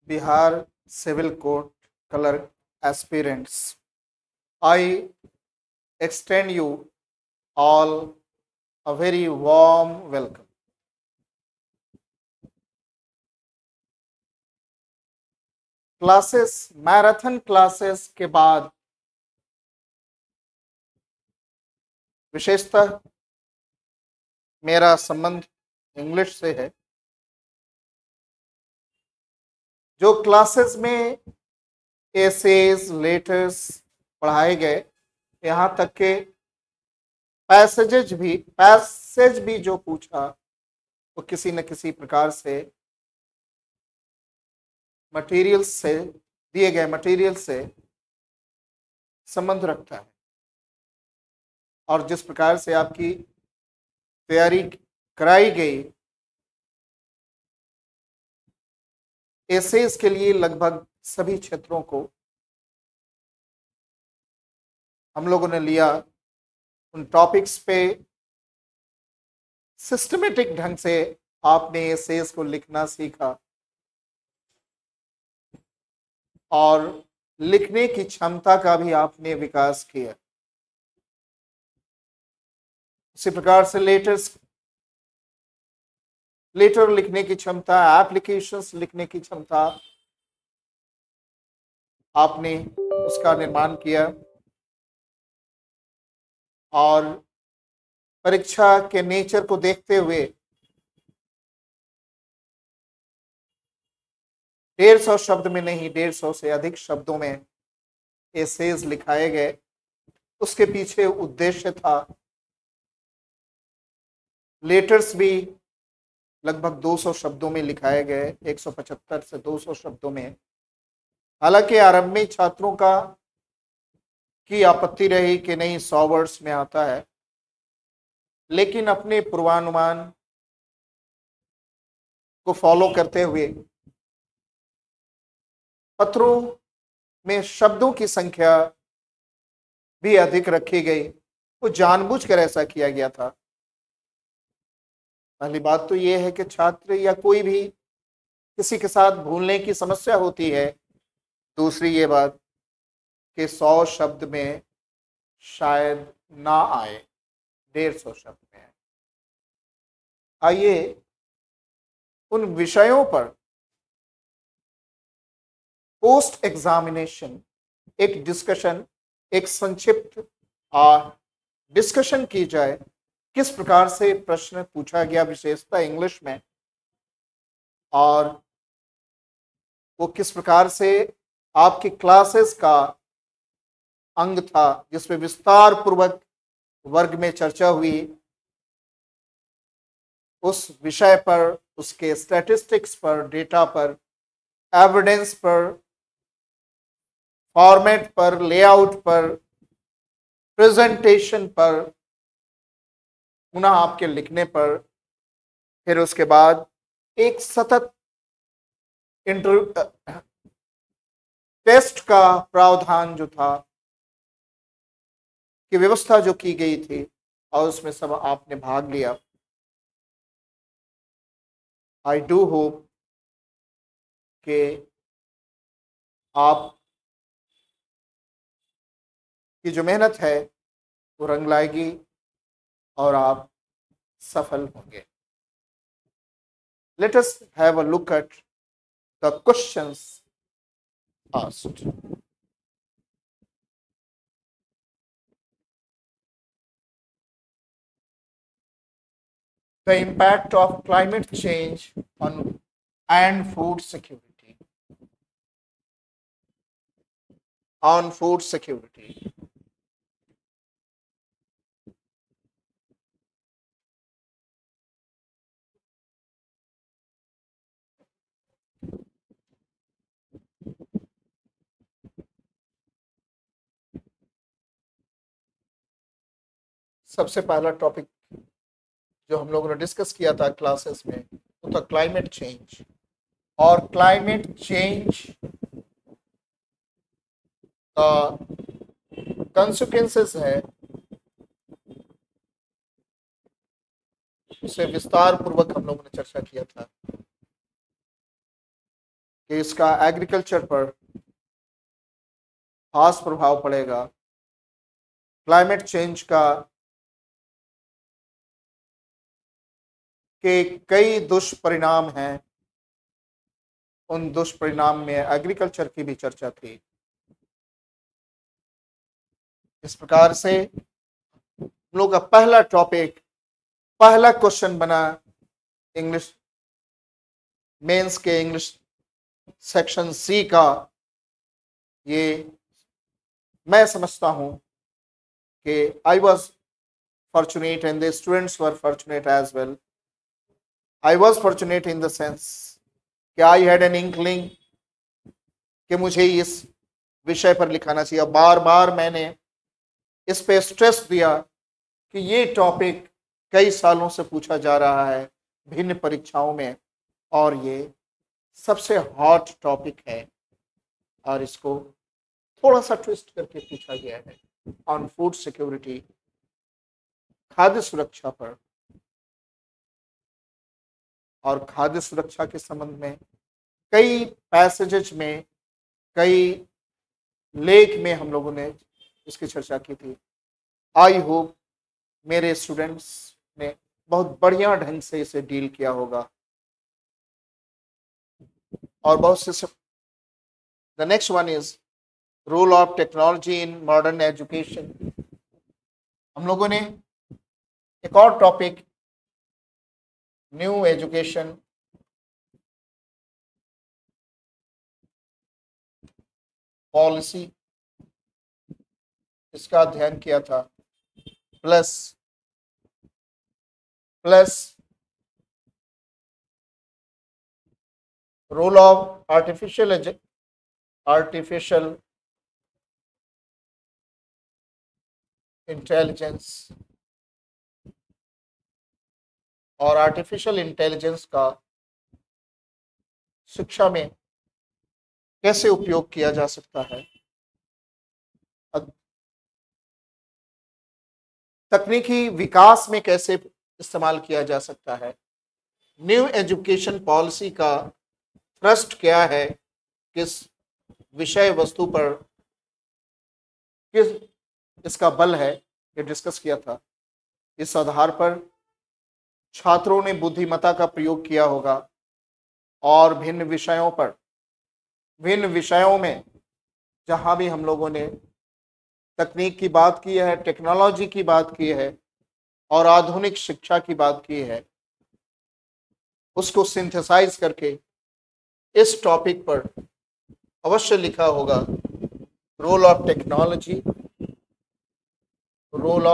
Bihar Civil Court Clerk aspirants, I extend you all a very warm welcome. Classes, marathon classes के बाद विशेषतः मेरा संबंध English से है। जो क्लासेस में एसेज, लेटर्स पढ़ाए गए, यहाँ तक के पैसेज भी जो पूछा वो किसी न किसी प्रकार से मटेरियल से, दिए गए मटेरियल से संबंध रखता है। और जिस प्रकार से आपकी तैयारी कराई गई, एसेज के लिए लगभग सभी क्षेत्रों को हम लोगों ने लिया। उन टॉपिक्स पे सिस्टमेटिक ढंग से आपने एसेज को लिखना सीखा और लिखने की क्षमता का भी आपने विकास किया। उसी प्रकार से लेटर लिखने की क्षमता, एप्लीकेशंस लिखने की क्षमता, आपने उसका निर्माण किया। और परीक्षा के नेचर को देखते हुए 150 शब्द में नहीं, 150 से अधिक शब्दों में एसेज लिखाए गए। उसके पीछे उद्देश्य था। लेटर्स भी लगभग 200 शब्दों में लिखाए गए, 175 से 200 शब्दों में। हालांकि आरंभिक छात्रों की आपत्ति रही कि नहीं, 100 वर्ड्स में आता है, लेकिन अपने पूर्वानुमान को फॉलो करते हुए पत्रों में शब्दों की संख्या भी अधिक रखी गई। वो जानबूझकर ऐसा किया गया था। पहली बात तो यह है कि छात्र या कोई भी किसी के साथ भूलने की समस्या होती है। दूसरी ये बात कि 100 शब्द में शायद ना आए, 150 शब्द में आए। आइए उन विषयों पर पोस्ट एग्जामिनेशन एक डिस्कशन, एक संक्षिप्त डिस्कशन की जाए। किस प्रकार से प्रश्न पूछा गया, विशेषता इंग्लिश में, और वो किस प्रकार से आपकी क्लासेस का अंग था, जिसमें विस्तार पूर्वक वर्ग में चर्चा हुई। उस विषय पर, उसके स्टैटिस्टिक्स पर, डेटा पर, एविडेंस पर, फॉर्मेट पर, लेआउट पर, प्रेजेंटेशन पर, पुनः आपके लिखने पर, फिर उसके बाद एक सतत टेस्ट का प्रावधान जो था, कि व्यवस्था जो की गई थी, और उसमें सब आपने भाग लिया। आई डू होप कि आप की जो मेहनत है वो रंग लाएगी और आप सफल होंगे। Let us have a look at the questions asked. The impact of climate change on and food security. On food security. सबसे पहला टॉपिक जो हम लोगों ने डिस्कस किया था क्लासेस में, वो था क्लाइमेट चेंज। और क्लाइमेट चेंज का कंसिक्वेंसेस है, उसे विस्तार पूर्वक हम लोगों ने चर्चा किया था। कि इसका एग्रीकल्चर पर खास प्रभाव पड़ेगा। क्लाइमेट चेंज का के कई दुष्परिणाम हैं, उन दुष्परिणाम में एग्रीकल्चर की भी चर्चा थी। इस प्रकार से हम लोग का पहला टॉपिक, पहला क्वेश्चन बना इंग्लिश मेंस के इंग्लिश सेक्शन सी का। ये मैं समझता हूं कि I was fortunate and the students were fortunate as well. I was fortunate in the sense कि I had an inkling कि मुझे इस विषय पर लिखाना चाहिए। बार बार मैंने इस पे स्ट्रेस दिया कि ये टॉपिक कई सालों से पूछा जा रहा है भिन्न परीक्षाओं में, और ये सबसे हॉट टॉपिक है और इसको थोड़ा सा ट्विस्ट करके पूछा गया है ऑन फूड सिक्योरिटी, खाद्य सुरक्षा पर। और खाद्य सुरक्षा के संबंध में कई पैसेजेज में, कई लेख में हम लोगों ने इसकी चर्चा की थी। आई होप मेरे स्टूडेंट्स ने बहुत बढ़िया ढंग से इसे डील किया होगा। और बहुत से the next one is role of technology in modern education. हम लोगों ने एक और टॉपिक न्यू एजुकेशन पॉलिसी, इसका अध्ययन किया था, plus role of artificial intelligence और आर्टिफिशियल इंटेलिजेंस का शिक्षा में कैसे उपयोग किया जा सकता है, तकनीकी विकास में कैसे इस्तेमाल किया जा सकता है, न्यू एजुकेशन पॉलिसी का थ्रस्ट क्या है, किस विषय वस्तु पर किस इसका बल है, ये डिस्कस किया था। इस आधार पर छात्रों ने बुद्धिमत्ता का प्रयोग किया होगा और भिन्न विषयों में जहां भी हम लोगों ने तकनीक की बात की है, टेक्नोलॉजी की बात की है और आधुनिक शिक्षा की बात की है, उसको सिंथेसाइज करके इस टॉपिक पर अवश्य लिखा होगा। Role of technology, role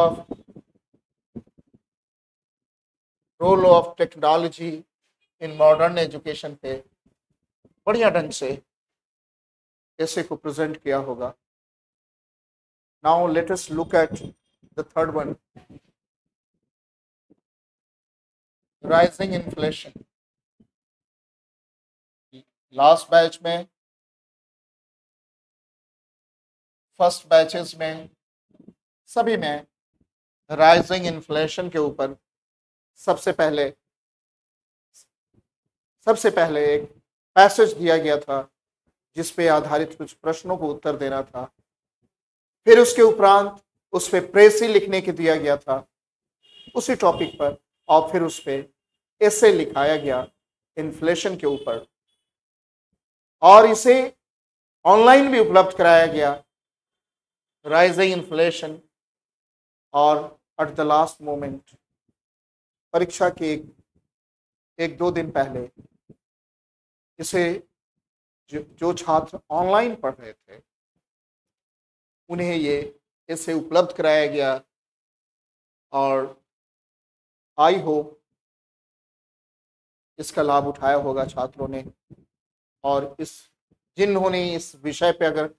of technology in modern education पे बढ़िया ढंग से ऐसे को प्रेजेंट किया होगा। Now let us look at the third one, rising inflation. Last batch में, फर्स्ट बैचेस में, सभी में राइजिंग इन्फ्लेशन के ऊपर सबसे पहले एक पैसेज दिया गया था जिस पे आधारित कुछ प्रश्नों को उत्तर देना था। फिर उसके उपरांत उस पे प्रेसी लिखने के दिया गया था उसी टॉपिक पर, और फिर उस पे ऐसे लिखाया गया इन्फ्लेशन के ऊपर, और इसे ऑनलाइन भी उपलब्ध कराया गया, राइजिंग इन्फ्लेशन। और एट द लास्ट मोमेंट, परीक्षा के एक दो दिन पहले इसे जो छात्र ऑनलाइन पढ़ रहे थे उन्हें ये इसे उपलब्ध कराया गया। और आई होप इसका लाभ उठाया होगा छात्रों ने, और जिन्होंने इस विषय पे अगर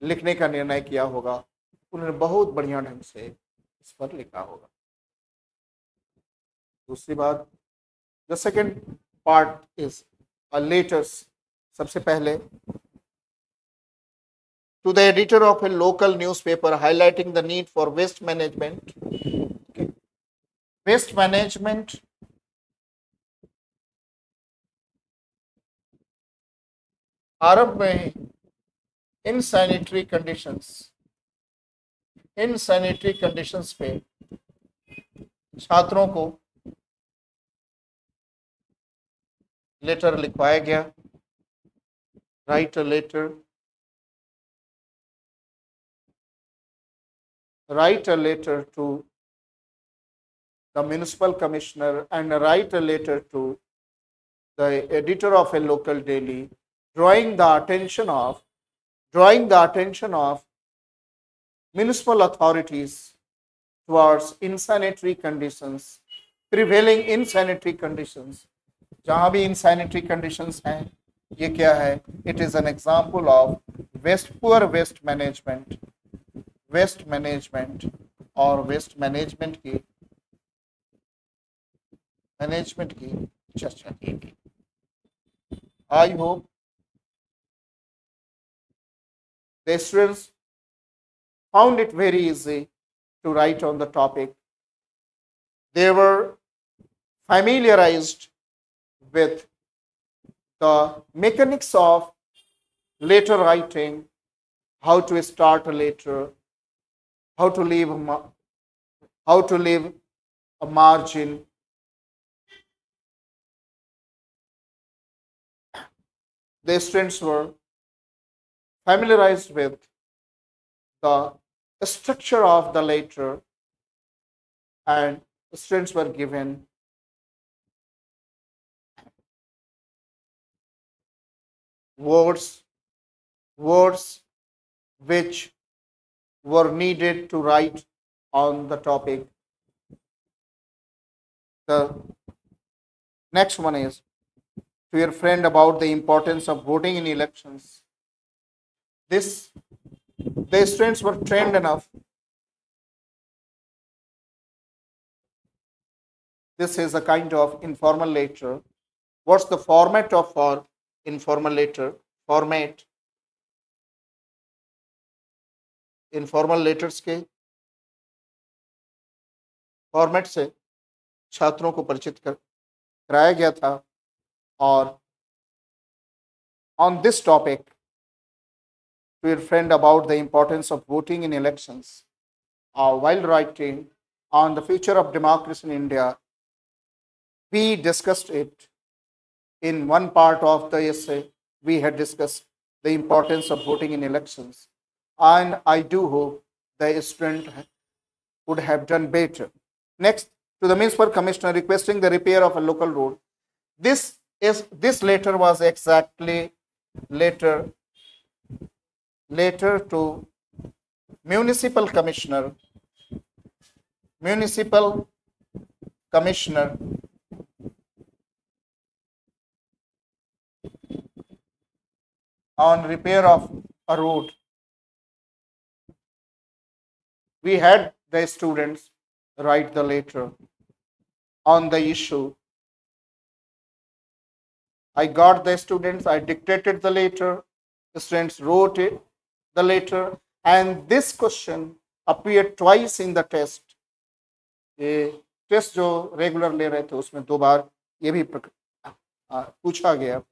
लिखने का निर्णय किया होगा उन्होंने बहुत बढ़िया ढंग से इस पर लिखा होगा। दूसरी बात, the second part is a letters. सबसे पहले, to the editor of a local newspaper highlighting the need for waste management. वेस्ट मैनेजमेंट आरंभ में ही इन सैनिटरी कंडीशंस पे छात्रों को लेटर लिखवाया गया। Write a letter to the municipal commissioner and write a letter to the editor of a local daily, drawing the attention of municipal authorities towards insanitary conditions, prevailing insanitary conditions. जहाँ भी insanitary conditions हैं, ये क्या है? It is an example of poor waste management और waste management की चर्चा की गई। I hope the students found it very easy to write on the topic. They were familiarized with the mechanics of letter writing, how to start a letter, how to leave a margin. The students were familiarized with the structure of the letter, and students were given words which were needed to write on the topic. The next one is to your friend about the importance of voting in elections. The students were trained enough. This is a kind of informal letter. What's the format of for informal letter? informal letters के format से छात्रों को परिचित कराया गया था। और on this topic, to your friend about the importance of voting in elections, while writing on the future of democracy in India, we discussed it in one part of the essay. We had discussed the importance of voting in elections, and I do hope the student would have done better. Next, to the municipal commissioner requesting the repair of a local road. This letter was exactly letter to municipal commissioner on repair of a road. We had the students write the letter on the issue. I got the students, I dictated the letter, the students wrote the letter, and this question appeared twice in the test. Test जो regular ले रहे थे उसमें 2 बार ये भी पूछा गया।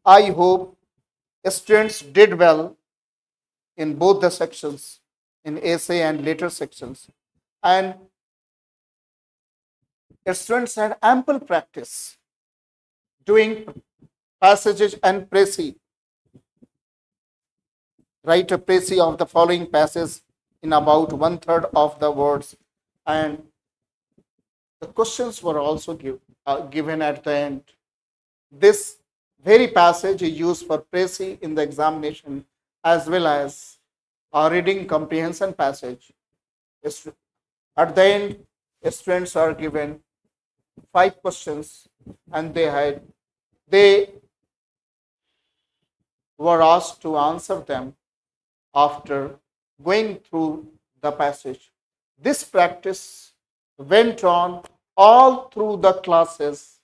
I hope students did well in both the sections, in essay and later sections, and students had ample practice doing passages and précis. Write a précis of the following passage in about 1/3 of the words, and the questions were also given at the end. This very passage is used for précis in the examination as well as a reading comprehension passage. At the end, students are given 5 questions, and they were asked to answer them after going through the passage. This practice went on all through the classes,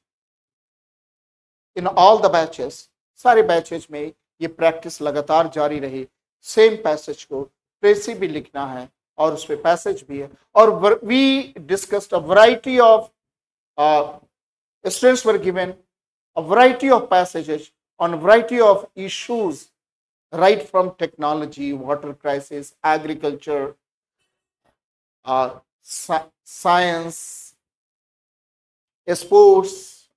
in all the batches. सारे batches में ये practice लगातार जारी रही। Same passage को प्रेसी भी लिखना है और उस पर पैसेज भी है। और we discussed a variety of students were given a variety of passages on a variety of issues, right from technology, water crisis, agriculture, science, sports,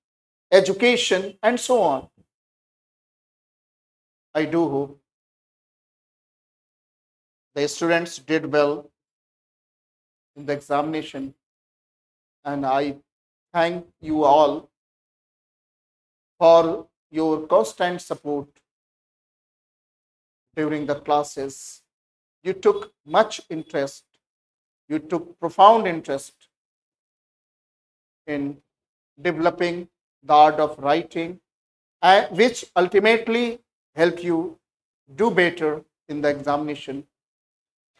education, and so on. I do hope the students did well in the examination, and I thank you all for your constant support during the classes. You took much interest, you took profound interest in developing the art of writing, which ultimately help you do better in the examination.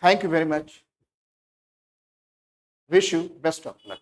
Thank you very much. Wish you best of luck.